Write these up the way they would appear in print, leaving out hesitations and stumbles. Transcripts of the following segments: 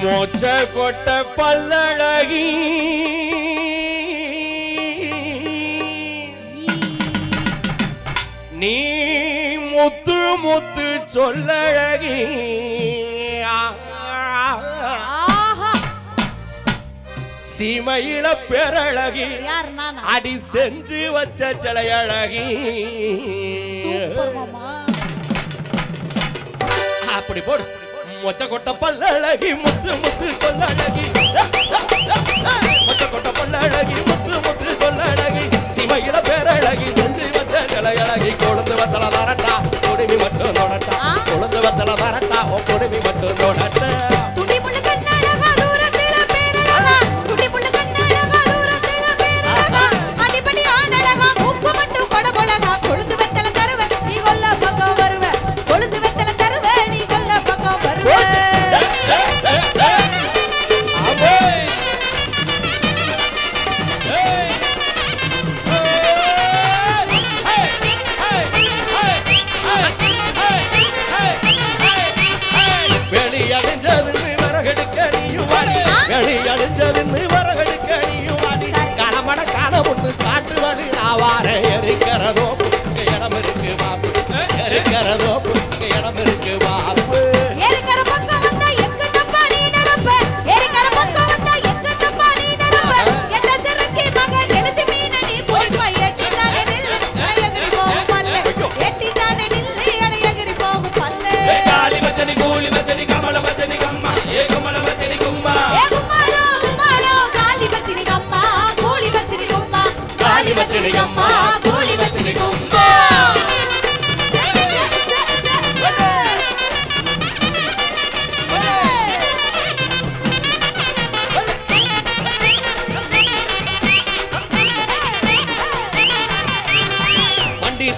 மோச்ச கொட்ட பல்லழகி நீ முத்து முத்து சொல்லழகி சீமையில பேரழகி அடி செஞ்சு வச்ச சிலையழகி அப்படி போடு மொச்ச கொட்ட பல்லழகி முத்து முத்து சொல்லழகி மொச்ச கொட்ட பல்லழகி முத்து முத்து சொல்லழகி சீமையில பேரழகி செஞ்சு வச்ச சிலையழகி கொழுந்து வத்தல வரட்டா கொடுமி மட்டும் நோடட்டா கொழுந்து வத்தல வரட்டா ஓ கொடுமி மட்டும் நோடட்டா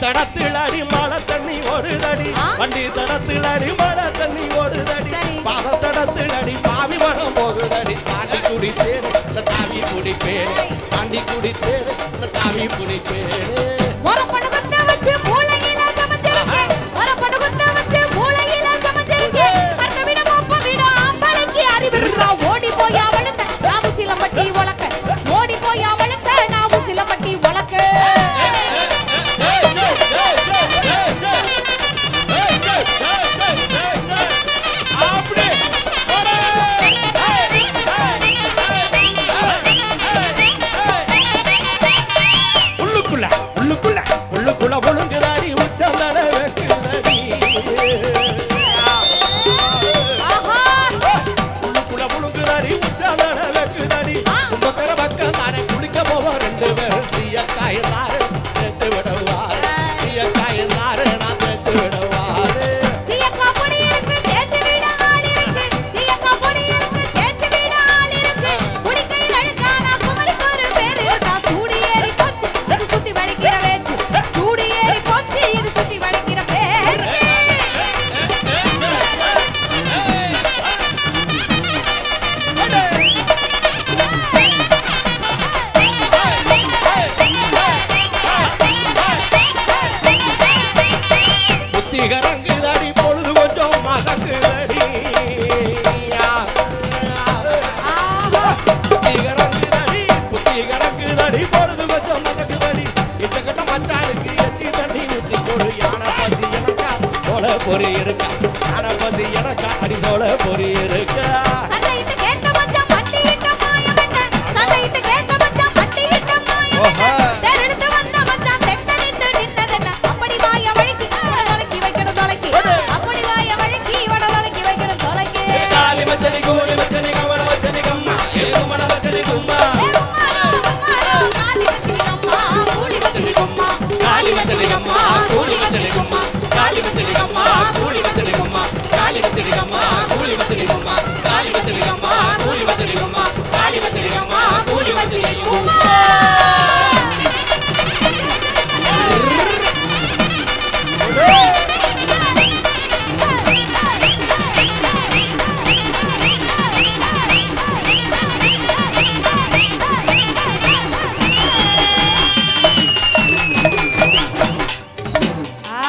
தடத்திலடி மழை தண்ணி ஓடுதடி வண்டி தடத்திலடி மழை தண்ணி ஓடுதடி பாத தடத்திலடி பாவி மனம் போகுதடி தாண்டி குடித்தேன் தாவி குடிப்பேன் தாண்டி குடித்தேன் தாவி குடிப்பேன் ஓடி போய் அவளுக்கு நாம சிலம்பட்டி உலக்க ஓடி போய் அவளுக்கு நாம சிலம்பட்டி உலக்க ஒழுங்குதாரி உச்சந்தட வைக்குதடி உள்ளுக்குள்ள ஒழுங்குதாரி உச்சந்தட வைக்குதடி உங்க கர பக்கம் தானே குளிக்க போவோம் ரெண்டு பேரும் சீயக்காயந்தாரு சேர்த்து விடுவாரு சீயக்காயந்தாரு நான் சேர்த்து விடுவாரு சீயக்கா பொடி இருக்கு தேய்ச்சி விட ஆள் இருக்கு சீயக்கா பொடி இருக்கு தேய்ச்சி விட ஆள் இருக்கு குளிக்கையில் அழுக்கானா குமரிக்கு ஒரு பேரு இருக்கா சூடி ஏறி போச்சு இது சுத்தி வளைக்கிற வேச்சு சூடி ஏறி போச்சு இது சுத்தி வளைக்கிற வேச்சு புத்திகரங்குதடி பொழுது கொஞ்சம் மதக்குதடி புத்திகரங்குதடி பொழுது கொஞ்சம் மதக்குதடி இந்த கட்ட மச்சானுக்கு எச்சி தண்ணி ஊத்தி கொடு யானை பசி எனக்கா சோழ பொறி இருக்கா யானை பசி எனக்கா அடி சோழ பொறி இருக்கா